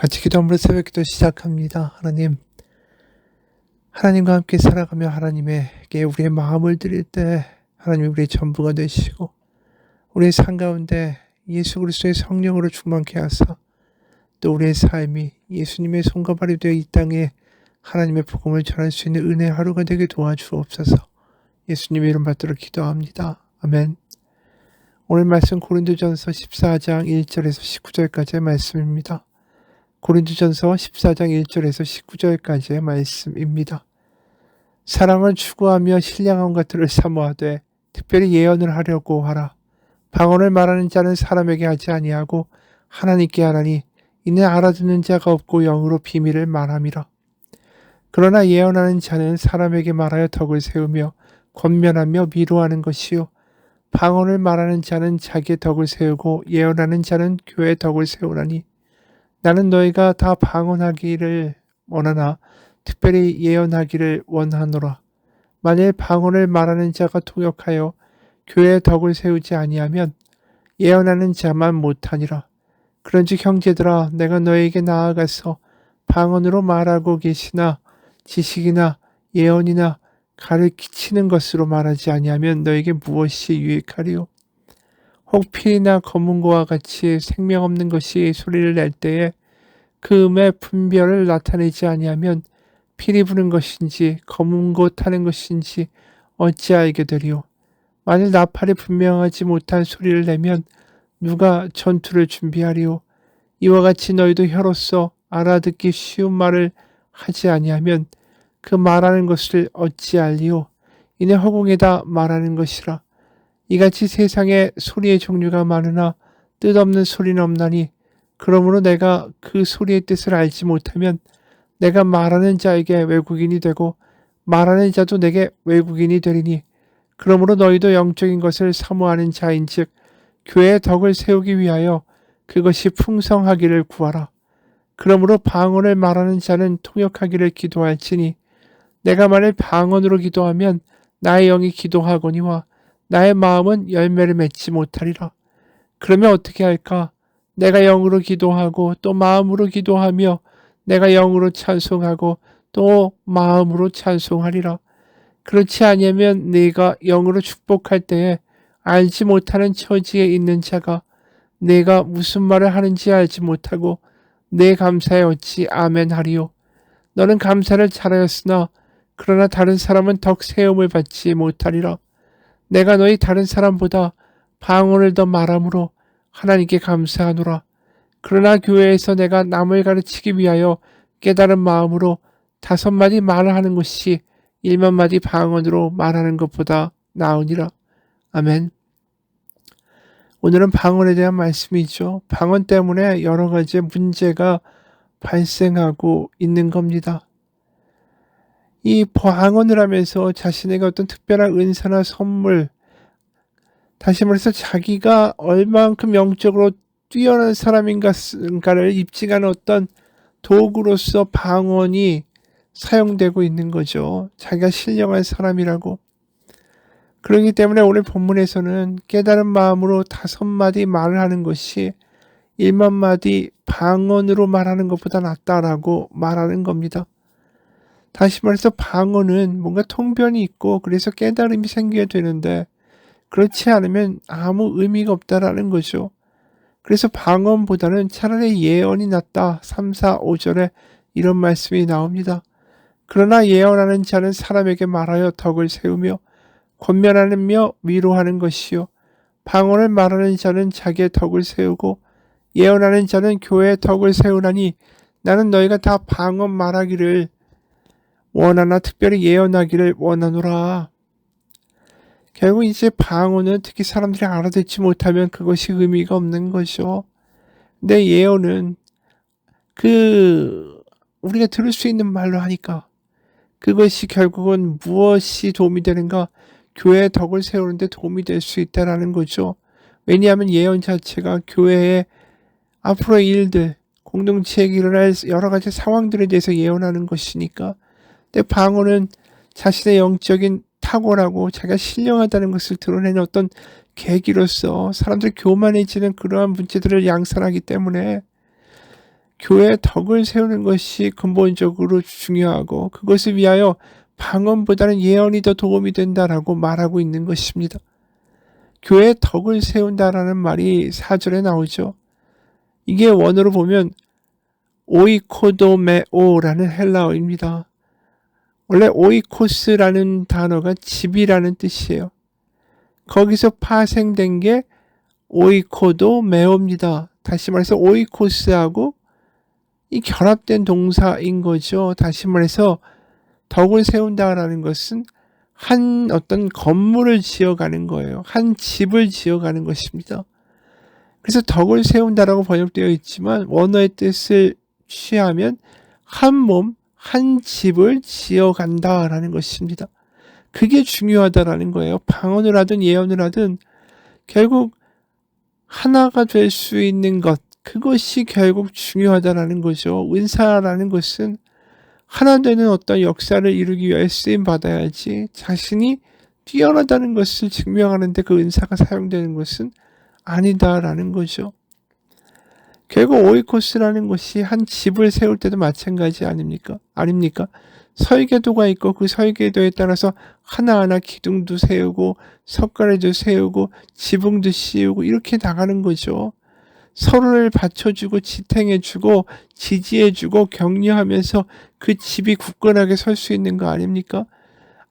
같이 기도함으로 새벽기도 시작합니다. 하나님과 함께 살아가며 하나님에게 우리의 마음을 드릴 때 하나님이 우리의 전부가 되시고 우리의 삶 가운데 예수 그리스도의 성령으로 충만케 하사 또 우리의 삶이 예수님의 손과 발이 되어 이 땅에 하나님의 복음을 전할 수 있는 은혜의 하루가 되게 도와주옵소서. 예수님의 이름 받들어 기도합니다. 아멘. 오늘 말씀 고린도전서 14장 1절에서 19절까지의 말씀입니다. 고린도전서 14장 1절에서 19절까지의 말씀입니다. 사랑을 추구하며 신령한 것들을 사모하되 특별히 예언을 하려고 하라. 방언을 말하는 자는 사람에게 하지 아니하고 하나님께 하나니 이는 알아듣는 자가 없고 영으로 비밀을 말함이라. 그러나 예언하는 자는 사람에게 말하여 덕을 세우며 권면하며 위로하는 것이요 방언을 말하는 자는 자기의 덕을 세우고 예언하는 자는 교회의 덕을 세우나니 나는 너희가 다 방언하기를 원하나 특별히 예언하기를 원하노라. 만일 방언을 말하는 자가 통역하여 교회의 덕을 세우지 아니하면 예언하는 자만 못하니라. 그런즉 형제들아 내가 너희에게 나아가서 방언으로 말하고 계시나 지식이나 예언이나 가르치는 것으로 말하지 아니하면 너에게 무엇이 유익하리요? 혹 필이나 검은고와 같이 생명 없는 것이 소리를 낼 때에 그 음의 분별을 나타내지 아니하면 필이 부는 것인지 검은고 타는 것인지 어찌 알게 되리요? 만일 나팔이 분명하지 못한 소리를 내면 누가 전투를 준비하리요? 이와 같이 너희도 혀로서 알아듣기 쉬운 말을 하지 아니하면 그 말하는 것을 어찌 알리요? 이는 허공에다 말하는 것이라. 이같이 세상에 소리의 종류가 많으나 뜻없는 소리는 없나니 그러므로 내가 그 소리의 뜻을 알지 못하면 내가 말하는 자에게 외국인이 되고 말하는 자도 내게 외국인이 되리니 그러므로 너희도 영적인 것을 사모하는 자인즉 교회의 덕을 세우기 위하여 그것이 풍성하기를 구하라. 그러므로 방언을 말하는 자는 통역하기를 기도할지니 내가 만일 방언으로 기도하면 나의 영이 기도하거니와 나의 마음은 열매를 맺지 못하리라. 그러면 어떻게 할까? 내가 영으로 기도하고 또 마음으로 기도하며 내가 영으로 찬송하고 또 마음으로 찬송하리라. 그렇지 아니하면 네가 영으로 축복할 때에 알지 못하는 처지에 있는 자가 내가 무슨 말을 하는지 알지 못하고 내 감사에 어찌 아멘 하리요. 너는 감사를 잘하였으나 그러나 다른 사람은 덕 세움을 받지 못하리라. 내가 너희 다른 사람보다 방언을 더 말함으로 하나님께 감사하노라. 그러나 교회에서 내가 남을 가르치기 위하여 깨달은 마음으로 5마디 말을 하는 것이 1만마디 방언으로 말하는 것보다 나으니라. 아멘. 오늘은 방언에 대한 말씀이죠. 방언 때문에 여러 가지 문제가 발생하고 있는 겁니다. 이 방언을 하면서 자신에게 어떤 특별한 은사나 선물, 다시 말해서 자기가 얼만큼 영적으로 뛰어난 사람인가를 입증하는 어떤 도구로서 방언이 사용되고 있는 거죠. 자기가 신령한 사람이라고. 그렇기 때문에 오늘 본문에서는 깨달은 마음으로 5마디 말을 하는 것이 1만마디 방언으로 말하는 것보다 낫다라고 말하는 겁니다. 다시 말해서 방언은 뭔가 통변이 있고 그래서 깨달음이 생겨야 되는데 그렇지 않으면 아무 의미가 없다라는 거죠. 그래서 방언보다는 차라리 예언이 낫다. 3, 4, 5절에 이런 말씀이 나옵니다. 그러나 예언하는 자는 사람에게 말하여 덕을 세우며 권면하며 위로하는 것이요 방언을 말하는 자는 자기의 덕을 세우고 예언하는 자는 교회의 덕을 세우나니 나는 너희가 다 방언 말하기를 원하나 특별히 예언하기를 원하노라. 결국 이제 방언은 특히 사람들이 알아듣지 못하면 그것이 의미가 없는 거죠. 근데 예언은 우리가 들을 수 있는 말로 하니까 그것이 결국은 무엇이 도움이 되는가? 교회의 덕을 세우는데 도움이 될 수 있다라는 거죠. 왜냐하면 예언 자체가 교회의 앞으로의 일들, 공동체에 일어날 여러 가지 상황들에 대해서 예언하는 것이니까. 근데 방언은 자신의 영적인 탁월하고 자기가 신령하다는 것을 드러내는 어떤 계기로서 사람들이 교만해지는 그러한 문제들을 양산하기 때문에 교회의 덕을 세우는 것이 근본적으로 중요하고 그것을 위하여 방언보다는 예언이 더 도움이 된다라고 말하고 있는 것입니다. 교회의 덕을 세운다라는 말이 4절에 나오죠. 이게 원어로 보면 오이코도메오라는 헬라어입니다. 원래 오이코스라는 단어가 집이라는 뜻이에요. 거기서 파생된 게 오이코도메오입니다. 다시 말해서 오이코스하고 이 결합된 동사인 거죠. 다시 말해서 덕을 세운다라는 것은 한 어떤 건물을 지어가는 거예요. 한 집을 지어가는 것입니다. 그래서 덕을 세운다라고 번역되어 있지만 원어의 뜻을 취하면 한 몸, 한 집을 지어간다라는 것입니다. 그게 중요하다라는 거예요. 방언을 하든 예언을 하든 결국 하나가 될 수 있는 것, 그것이 결국 중요하다라는 거죠. 은사라는 것은 하나 되는 어떤 역사를 이루기 위해 쓰임 받아야지 자신이 뛰어나다는 것을 증명하는 데 그 은사가 사용되는 것은 아니다라는 거죠. 결국 오이코스라는 것이 한 집을 세울 때도 마찬가지 아닙니까? 설계도가 있고 그 설계도에 따라서 하나하나 기둥도 세우고 석가래도 세우고 지붕도 씌우고 이렇게 나가는 거죠. 서로를 받쳐주고 지탱해주고 지지해주고 격려하면서 그 집이 굳건하게 설 수 있는 거 아닙니까?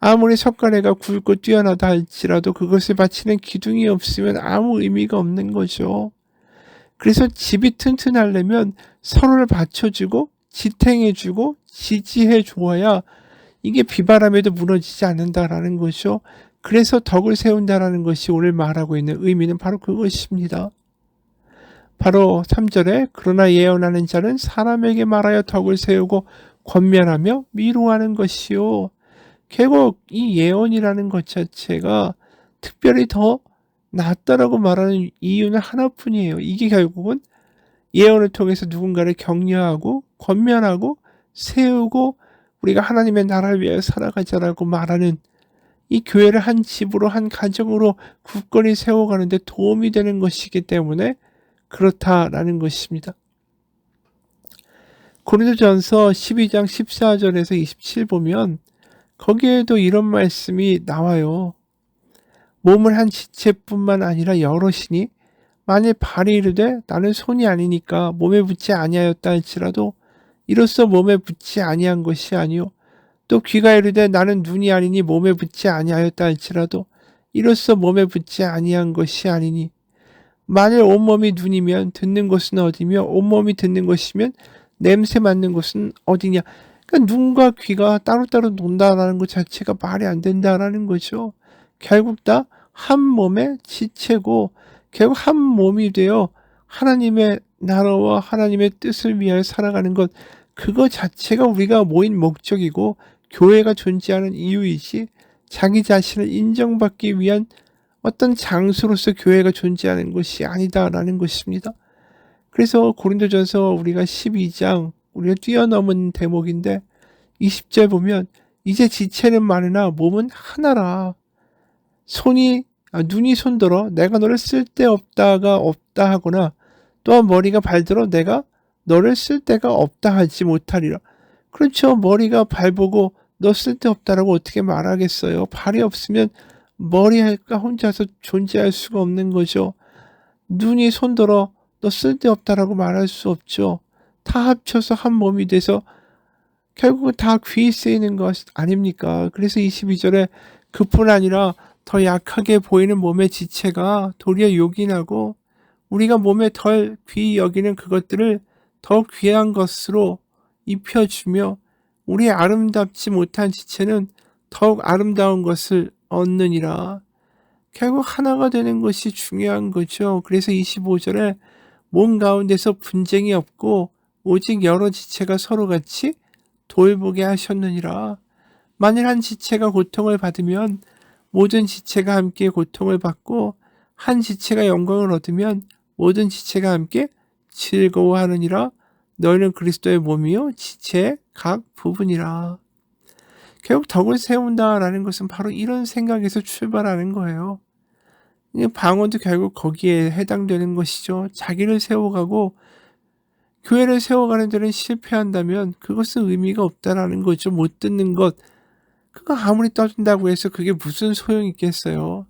아무리 석가래가 굵고 뛰어나다 할지라도 그것을 받치는 기둥이 없으면 아무 의미가 없는 거죠. 그래서 집이 튼튼하려면 서로를 받쳐주고 지탱해주고 지지해 주어야 이게 비바람에도 무너지지 않는다라는 것이죠. 그래서 덕을 세운다라는 것이 오늘 말하고 있는 의미는 바로 그것입니다. 바로 3절에 그러나 예언하는 자는 사람에게 말하여 덕을 세우고 권면하며 위로하는 것이요. 결국 이 예언이라는 것 자체가 특별히 더 낫다라고 말하는 이유는 하나뿐이에요. 이게 결국은 예언을 통해서 누군가를 격려하고 권면하고 세우고 우리가 하나님의 나라를 위하여 살아가자라고 말하는 이 교회를 한 집으로 한 가정으로 굳건히 세워가는 데 도움이 되는 것이기 때문에 그렇다라는 것입니다. 고린도전서 12장 14절에서 27 보면 거기에도 이런 말씀이 나와요. 몸을 한 지체뿐만 아니라 여럿이니 만일 발이 이르되 나는 손이 아니니까 몸에 붙지 아니하였다 할지라도 이로써 몸에 붙지 아니한 것이 아니요 또 귀가 이르되 나는 눈이 아니니 몸에 붙지 아니하였다 할지라도 이로써 몸에 붙지 아니한 것이 아니니 만일 온몸이 눈이면 듣는 곳은 어디며 온몸이 듣는 것이면 냄새 맡는 곳은 어디냐. 그러니까 눈과 귀가 따로따로 논다라는 것 자체가 말이 안 된다라는 거죠. 결국 다 한 몸의 지체고 결국 한 몸이 되어 하나님의 나라와 하나님의 뜻을 위하여 살아가는 것, 그거 자체가 우리가 모인 목적이고 교회가 존재하는 이유이지 자기 자신을 인정받기 위한 어떤 장소로서 교회가 존재하는 것이 아니다라는 것입니다. 그래서 고린도전서 우리가 12장 우리가 뛰어넘은 대목인데 20절 보면 이제 지체는 많으나 몸은 하나라. 눈이 손들어 내가 너를 쓸데없다가 없다 하거나 또한 머리가 발들어 내가 너를 쓸데가 없다 하지 못하리라. 그렇죠. 머리가 발보고 너 쓸데없다라고 어떻게 말하겠어요. 발이 없으면 머리가 혼자서 존재할 수가 없는 거죠. 눈이 손들어 너 쓸데없다라고 말할 수 없죠. 다 합쳐서 한 몸이 돼서 결국은 다 귀에 쓰이는 것 아닙니까? 그래서 22절에 그뿐 아니라 더 약하게 보이는 몸의 지체가 도리어 요긴하고 우리가 몸에 덜 귀히 여기는 그것들을 더 귀한 것으로 입혀주며 우리의 아름답지 못한 지체는 더욱 아름다운 것을 얻느니라. 결국 하나가 되는 것이 중요한 거죠. 그래서 25절에 몸 가운데서 분쟁이 없고 오직 여러 지체가 서로 같이 돌보게 하셨느니라. 만일 한 지체가 고통을 받으면 모든 지체가 함께 고통을 받고 한 지체가 영광을 얻으면 모든 지체가 함께 즐거워하느니라. 너희는 그리스도의 몸이요 지체의 각 부분이라. 결국 덕을 세운다라는 것은 바로 이런 생각에서 출발하는 거예요. 방언도 결국 거기에 해당되는 것이죠. 자기를 세워가고 교회를 세워가는 데는 실패한다면 그것은 의미가 없다라는 거죠. 못 듣는 것. 그거 아무리 떠든다고 해서 그게 무슨 소용이 있겠어요.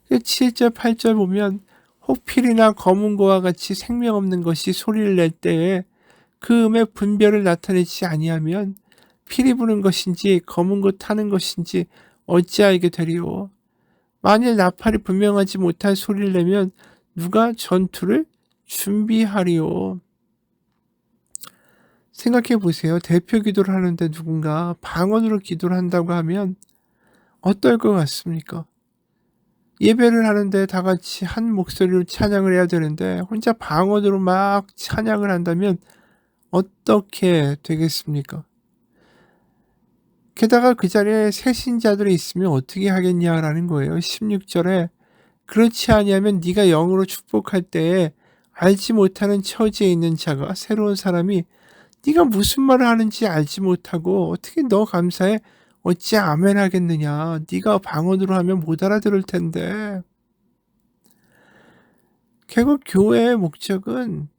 7절 8절 보면 혹필이나 검은 고와 같이 생명 없는 것이 소리를 낼 때에 그 음의 분별을 나타내지 아니하면 피리 부는 것인지 검은 고 타는 것인지 어찌 알게 되리오. 만일 나팔이 분명하지 못한 소리를 내면 누가 전투를 준비하리오. 생각해 보세요. 대표 기도를 하는데 누군가 방언으로 기도를 한다고 하면 어떨 것 같습니까? 예배를 하는데 다 같이 한 목소리로 찬양을 해야 되는데 혼자 방언으로 막 찬양을 한다면 어떻게 되겠습니까? 게다가 그 자리에 새신자들이 있으면 어떻게 하겠냐라는 거예요. 16절에 그렇지 아니하면 네가 영으로 축복할 때에 알지 못하는 처지에 있는 자가 새로운 사람이 네가 무슨 말을 하는지 알지 못하고 어떻게 너 감사에 어찌 아멘 하겠느냐. 네가 방언으로 하면 못 알아들을 텐데. 결국 교회의 목적은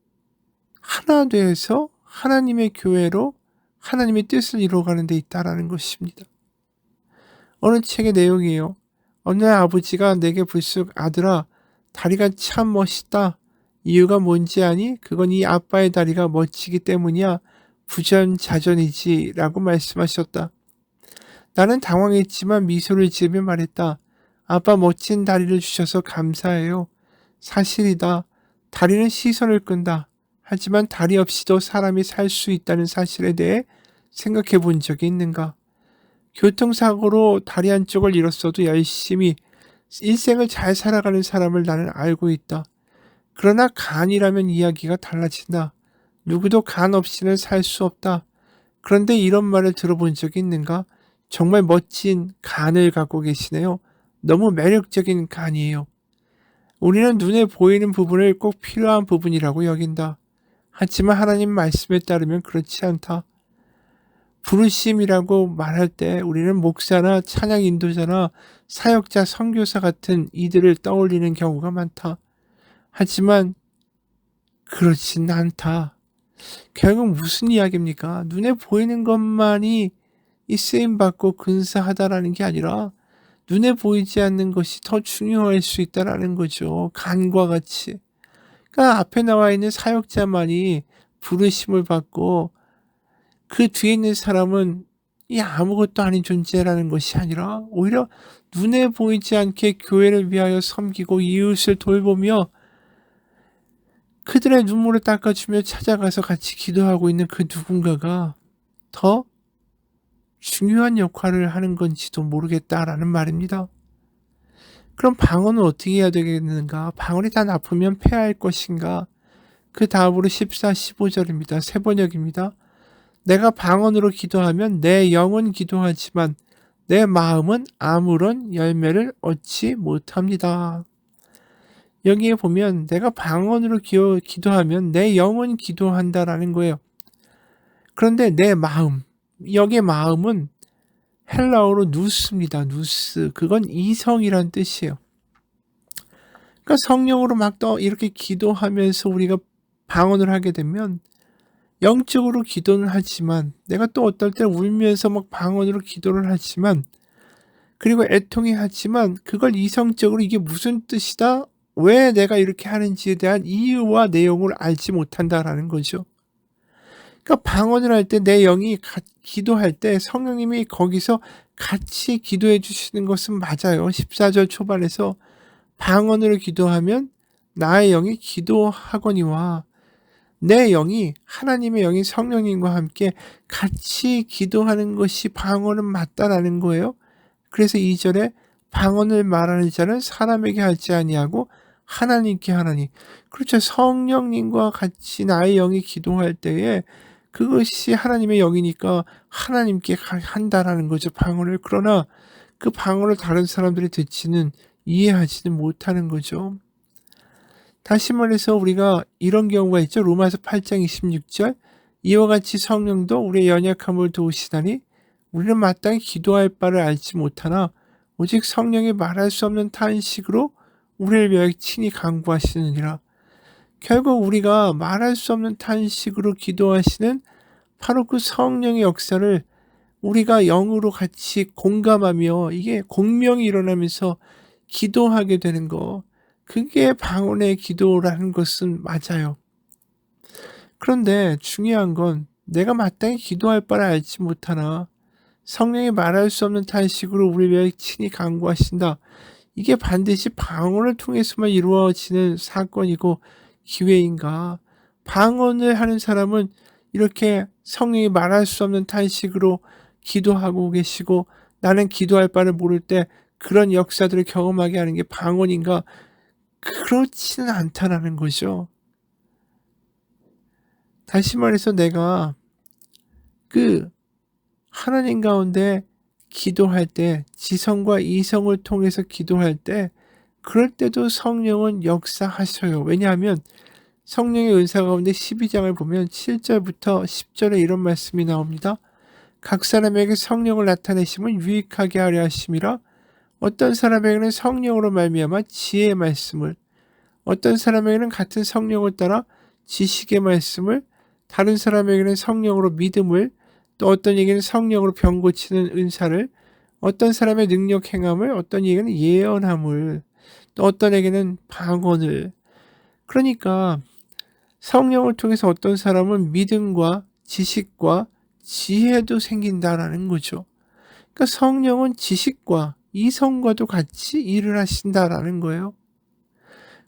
하나 돼서 하나님의 교회로 하나님의 뜻을 이루어가는 데 있다라는 것입니다. 어느 책의 내용이에요. 어느 날 아버지가 내게 불쑥 아들아 다리가 참 멋있다. 이유가 뭔지 아니? 그건 이 아빠의 다리가 멋지기 때문이야. 부전자전이지 라고 말씀하셨다. 나는 당황했지만 미소를 지으며 말했다. 아빠 멋진 다리를 주셔서 감사해요. 사실이다. 다리는 시선을 끈다. 하지만 다리 없이도 사람이 살 수 있다는 사실에 대해 생각해 본 적이 있는가? 교통사고로 다리 한쪽을 잃었어도 열심히 일생을 잘 살아가는 사람을 나는 알고 있다. 그러나 간이라면 이야기가 달라진다. 누구도 간 없이는 살 수 없다. 그런데 이런 말을 들어본 적이 있는가? 정말 멋진 간을 갖고 계시네요. 너무 매력적인 간이에요. 우리는 눈에 보이는 부분을 꼭 필요한 부분이라고 여긴다. 하지만 하나님 말씀에 따르면 그렇지 않다. 부르심이라고 말할 때 우리는 목사나 찬양 인도자나 사역자, 선교사 같은 이들을 떠올리는 경우가 많다. 하지만 그렇진 않다. 결국 무슨 이야기입니까? 눈에 보이는 것만이 이 쓰임받고 근사하다라는 게 아니라 눈에 보이지 않는 것이 더 중요할 수 있다라는 거죠. 간과 같이. 그러니까 앞에 나와 있는 사역자만이 부르심을 받고 그 뒤에 있는 사람은 이 아무것도 아닌 존재라는 것이 아니라 오히려 눈에 보이지 않게 교회를 위하여 섬기고 이웃을 돌보며 그들의 눈물을 닦아주며 찾아가서 같이 기도하고 있는 그 누군가가 더 중요한 역할을 하는 건지도 모르겠다라는 말입니다. 그럼 방언은 어떻게 해야 되겠는가? 방언이 다 나쁘면 폐할 것인가? 그 다음으로 14, 15절입니다. 새 번역입니다. 내가 방언으로 기도하면 내 영은 기도하지만 내 마음은 아무런 열매를 얻지 못합니다. 여기에 보면 내가 방언으로 기도하면 내 영은 기도한다라는 거예요. 그런데 내 마음, 여기의 마음은 헬라어로 누스입니다. 누스. 그건 이성이란 뜻이에요. 그러니까 성령으로 막 이렇게 기도하면서 우리가 방언을 하게 되면 영적으로 기도는 하지만 내가 또 어떨 때 울면서 막 방언으로 기도를 하지만 그리고 애통해 하지만 그걸 이성적으로 이게 무슨 뜻이다? 왜 내가 이렇게 하는지에 대한 이유와 내용을 알지 못한다라는 거죠. 그러니까 방언을 할 때 내 영이 기도할 때 성령님이 거기서 같이 기도해 주시는 것은 맞아요. 14절 초반에서 방언으로 기도하면 나의 영이 기도하거니와 내 영이 하나님의 영이 성령님과 함께 같이 기도하는 것이 방언은 맞다라는 거예요. 그래서 2절에 방언을 말하는 자는 사람에게 하지 아니하고 하나님께 하나니. 그렇죠. 성령님과 같이 나의 영이 기도할 때에 그것이 하나님의 영이니까 하나님께 한다라는 거죠. 방언을. 그러나 그 방언을 다른 사람들이 듣지는 이해하지는 못하는 거죠. 다시 말해서 우리가 이런 경우가 있죠. 로마서 8장 26절 이와 같이 성령도 우리의 연약함을 도우시다니 우리는 마땅히 기도할 바를 알지 못하나 오직 성령이 말할 수 없는 탄식으로 우리를 위하여 친히 간구하시느니라. 결국 우리가 말할 수 없는 탄식으로 기도하시는 바로 그 성령의 역사를 우리가 영으로 같이 공감하며 이게 공명이 일어나면서 기도하게 되는 거, 그게 방언의 기도라는 것은 맞아요. 그런데 중요한 건 내가 마땅히 기도할 바를 알지 못하나 성령이 말할 수 없는 탄식으로 우리를 친히 간구하신다. 이게 반드시 방언을 통해서만 이루어지는 사건이고 기회인가? 방언을 하는 사람은 이렇게 성령이 말할 수 없는 탄식으로 기도하고 계시고 나는 기도할 바를 모를 때 그런 역사들을 경험하게 하는 게 방언인가? 그렇지는 않다라는 거죠. 다시 말해서 내가 그 하나님 가운데 기도할 때, 지성과 이성을 통해서 기도할 때, 그럴 때도 성령은 역사하셔요. 왜냐하면 성령의 은사 가운데 12장을 보면 7절부터 10절에 이런 말씀이 나옵니다. 각 사람에게 성령을 나타내심은 유익하게 하려 하심이라. 어떤 사람에게는 성령으로 말미암아 지혜의 말씀을, 어떤 사람에게는 같은 성령을 따라 지식의 말씀을, 다른 사람에게는 성령으로 믿음을, 또 어떤 이에게는 성령으로 병 고치는 은사를, 어떤 사람의 능력 행함을, 어떤 이에게는 예언함을, 또 어떤 에게는 방언을. 그러니까 성령을 통해서 어떤 사람은 믿음과 지식과 지혜도 생긴다라는 거죠. 그러니까 성령은 지식과 이성과도 같이 일을 하신다라는 거예요.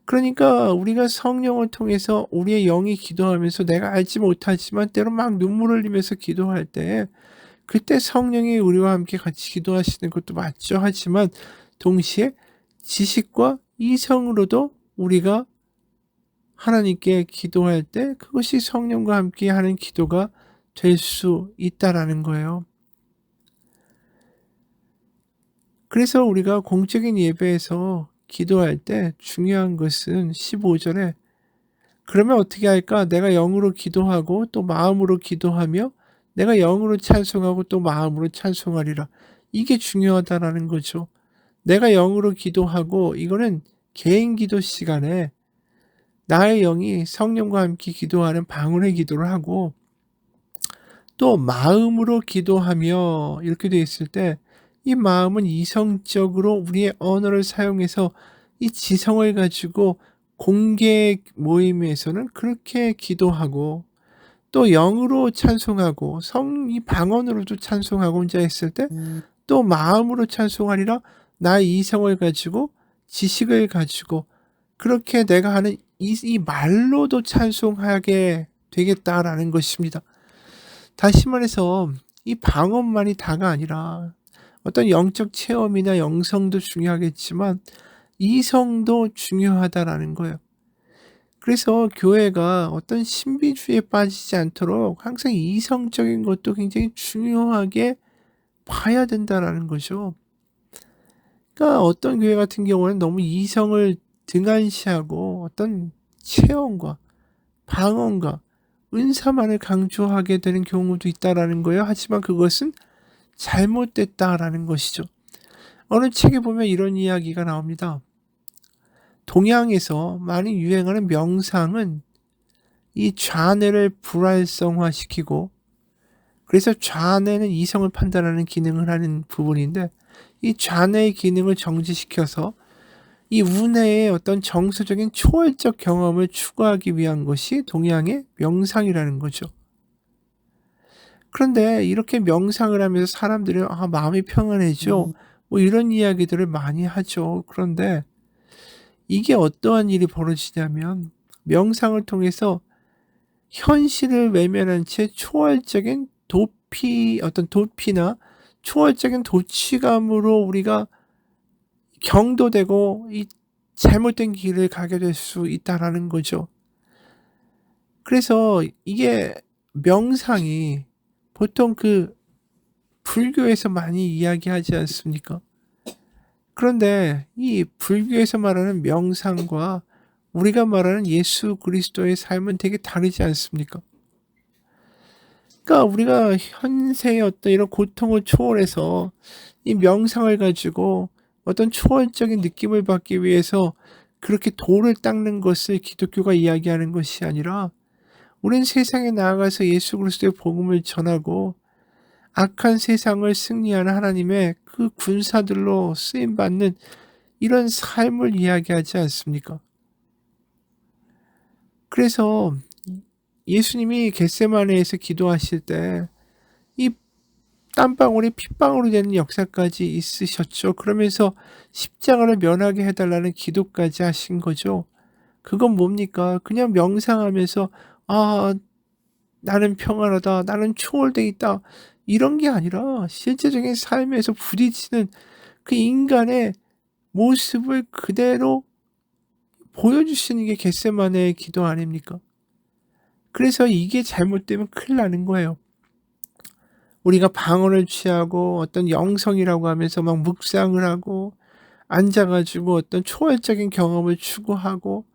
그러니까 우리가 성령을 통해서 우리의 영이 기도하면서 내가 알지 못하지만 때로 막 눈물을 흘리면서 기도할 때 그때 성령이 우리와 함께 같이 기도하시는 것도 맞죠. 하지만 동시에 지식과 이성으로도 우리가 하나님께 기도할 때 그것이 성령과 함께 하는 기도가 될 수 있다라는 거예요. 그래서 우리가 공적인 예배에서 기도할 때 중요한 것은 15절에 그러면 어떻게 할까? 내가 영으로 기도하고 또 마음으로 기도하며 내가 영으로 찬송하고 또 마음으로 찬송하리라. 이게 중요하다라는 거죠. 내가 영으로 기도하고 이거는 개인 기도 시간에 나의 영이 성령과 함께 기도하는 방언의 기도를 하고 또 마음으로 기도하며 이렇게 되어 있을 때 이 마음은 이성적으로 우리의 언어를 사용해서 이 지성을 가지고 공개 모임에서는 그렇게 기도하고 또 영으로 찬송하고 이 방언으로도 찬송하고 혼자 했을 때 또 마음으로 찬송하리라. 나의 이성을 가지고 지식을 가지고 그렇게 내가 하는 이 말로도 찬송하게 되겠다라는 것입니다. 다시 말해서 이 방언만이 다가 아니라 어떤 영적 체험이나 영성도 중요하겠지만 이성도 중요하다라는 거예요. 그래서 교회가 어떤 신비주의에 빠지지 않도록 항상 이성적인 것도 굉장히 중요하게 봐야 된다라는 거죠. 그러니까 어떤 교회 같은 경우는 너무 이성을 등한시하고 어떤 체험과 방언과 은사만을 강조하게 되는 경우도 있다라는 거예요. 하지만 그것은 잘못됐다라는 것이죠. 어느 책에 보면 이런 이야기가 나옵니다. 동양에서 많이 유행하는 명상은 이 좌뇌를 불활성화시키고 그래서 좌뇌는 이성을 판단하는 기능을 하는 부분인데 이 좌뇌의 기능을 정지시켜서 이 우뇌의 어떤 정서적인 초월적 경험을 추구하기 위한 것이 동양의 명상이라는 거죠. 그런데 이렇게 명상을 하면서 사람들이 마음이 평안해져 뭐 이런 이야기들을 많이 하죠. 그런데 이게 어떠한 일이 벌어지냐면 명상을 통해서 현실을 외면한 채 초월적인 어떤 도피나 초월적인 도취감으로 우리가 경도되고 이 잘못된 길을 가게 될 수 있다라는 거죠. 그래서 이게 명상이 보통 그 불교에서 많이 이야기하지 않습니까? 그런데 이 불교에서 말하는 명상과 우리가 말하는 예수 그리스도의 삶은 되게 다르지 않습니까? 그러니까 우리가 현세의 어떤 이런 고통을 초월해서 이 명상을 가지고 어떤 초월적인 느낌을 받기 위해서 그렇게 돌을 닦는 것을 기독교가 이야기하는 것이 아니라 우린 세상에 나아가서 예수 그리스도의 복음을 전하고 악한 세상을 승리하는 하나님의 그 군사들로 쓰임받는 이런 삶을 이야기하지 않습니까? 그래서 예수님이 겟세마네에서 기도하실 때 이 땀방울이 핏방울이 되는 역사까지 있으셨죠. 그러면서 십자가를 면하게 해달라는 기도까지 하신 거죠. 그건 뭡니까? 그냥 명상하면서 '아 나는 평안하다. 나는 초월돼 있다.' 이런 게 아니라 실제적인 삶에서 부딪히는 그 인간의 모습을 그대로 보여주시는 게 겟세마네의 기도 아닙니까? 그래서 이게 잘못되면 큰일 나는 거예요. 우리가 방언을 취하고 어떤 영성이라고 하면서 막 묵상을 하고 앉아 가지고 어떤 초월적인 경험을 추구하고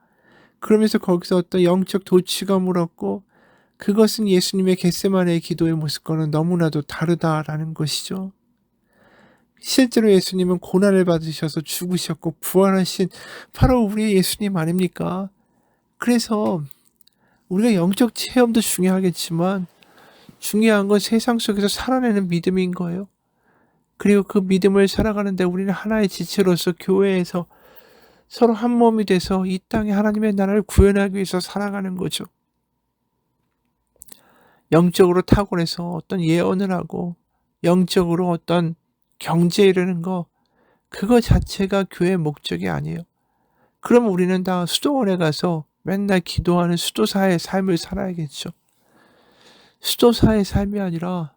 그러면서 거기서 어떤 영적 도취감을 얻고 그것은 예수님의 겟세마네의 기도의 모습과는 너무나도 다르다라는 것이죠. 실제로 예수님은 고난을 받으셔서 죽으셨고 부활하신 바로 우리의 예수님 아닙니까? 그래서 우리가 영적 체험도 중요하겠지만 중요한 건 세상 속에서 살아내는 믿음인 거예요. 그리고 그 믿음을 살아가는데 우리는 하나의 지체로서 교회에서 서로 한 몸이 돼서 이 땅에 하나님의 나라를 구현하기 위해서 살아가는 거죠. 영적으로 탁월해서 어떤 예언을 하고 영적으로 어떤 경제에 이르는 거 그거 자체가 교회의 목적이 아니에요. 그럼 우리는 다 수도원에 가서 맨날 기도하는 수도사의 삶을 살아야겠죠. 수도사의 삶이 아니라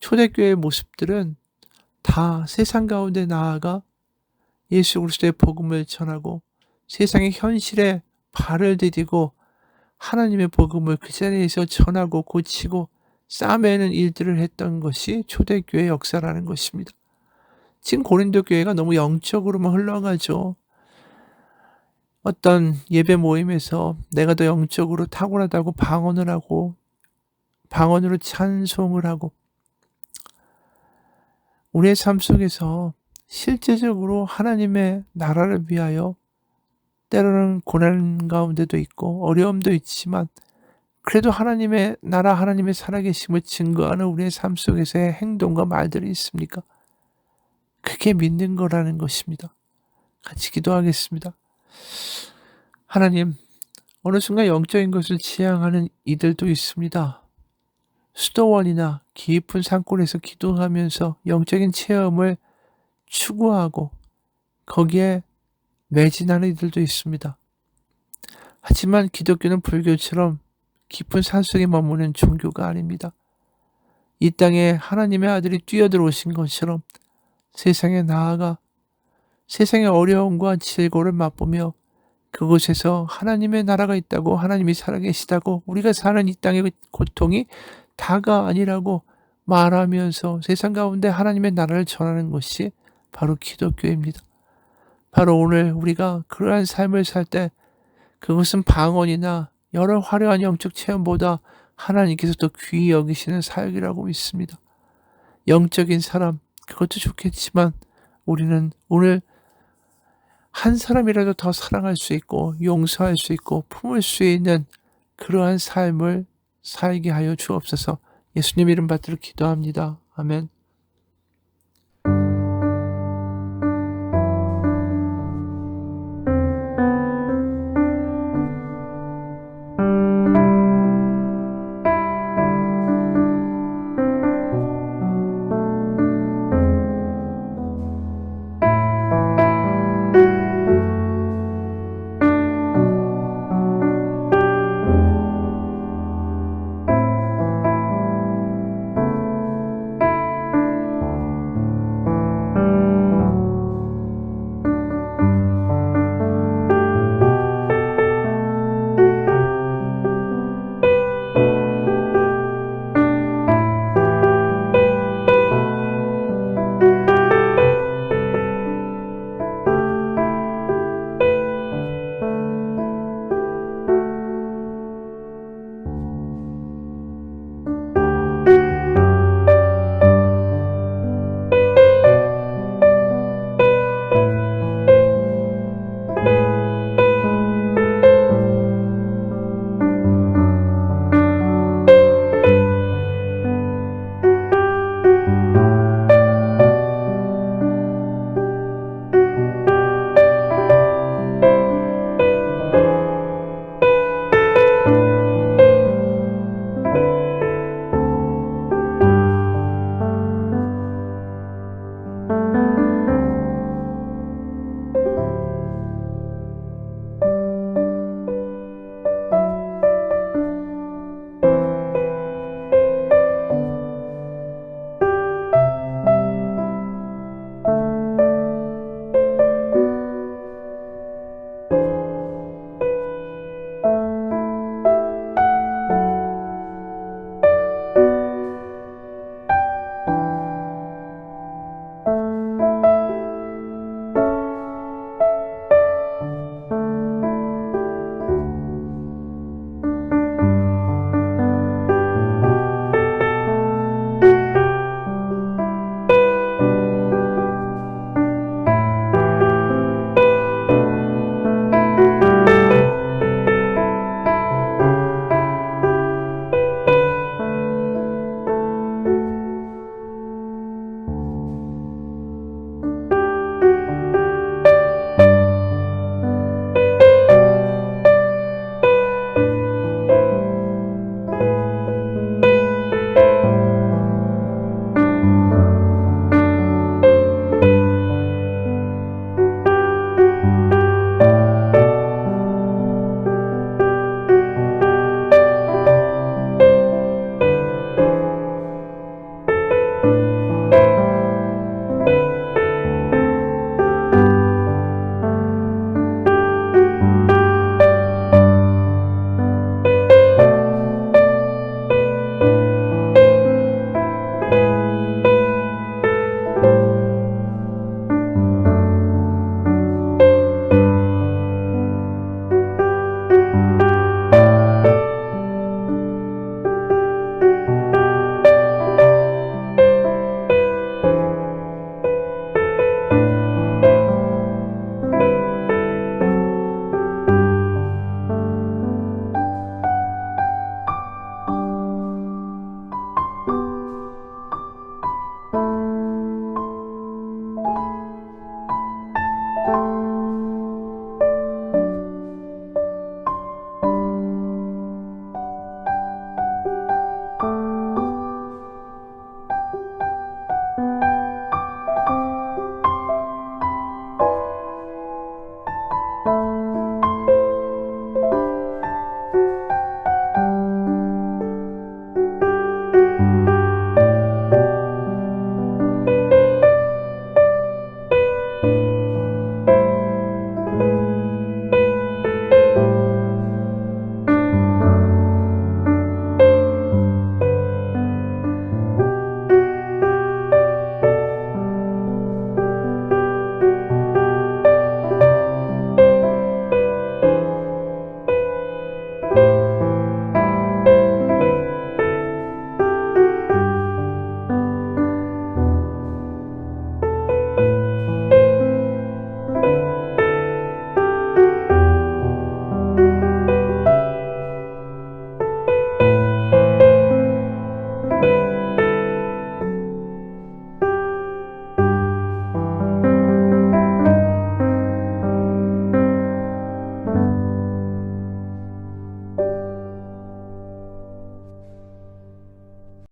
초대교회의 모습들은 다 세상 가운데 나아가 예수 그리스도의 복음을 전하고 세상의 현실에 발을 디디고 하나님의 복음을 그 자리에서 전하고 고치고 싸매는 일들을 했던 것이 초대교회 역사라는 것입니다. 지금 고린도 교회가 너무 영적으로만 흘러가죠. 어떤 예배 모임에서 내가 더 영적으로 탁월하다고 방언을 하고 방언으로 찬송을 하고 우리의 삶 속에서 실제적으로 하나님의 나라를 위하여 때로는 고난 가운데도 있고 어려움도 있지만 그래도 하나님의 나라 하나님의 살아계심을 증거하는 우리의 삶 속에서의 행동과 말들이 있습니까? 그게 믿는 거라는 것입니다. 같이 기도하겠습니다. 하나님, 어느 순간 영적인 것을 지향하는 이들도 있습니다. 수도원이나 깊은 산골에서 기도하면서 영적인 체험을 추구하고 거기에 매진하는 이들도 있습니다. 하지만 기독교는 불교처럼 깊은 산속에 머무는 종교가 아닙니다. 이 땅에 하나님의 아들이 뛰어들어오신 것처럼 세상에 나아가 세상의 어려움과 질고를 맛보며 그곳에서 하나님의 나라가 있다고 하나님이 살아계시다고 우리가 사는 이 땅의 고통이 다가 아니라고 말하면서 세상 가운데 하나님의 나라를 전하는 것이 바로 기독교입니다. 바로 오늘 우리가 그러한 삶을 살 때 그것은 방언이나 여러 화려한 영적 체험보다 하나님께서 더 귀히 여기시는 사역이라고 믿습니다. 영적인 사람 그것도 좋겠지만 우리는 오늘 한 사람이라도 더 사랑할 수 있고 용서할 수 있고 품을 수 있는 그러한 삶을 살게 하여 주옵소서. 예수님 이름 받들어 기도합니다. 아멘.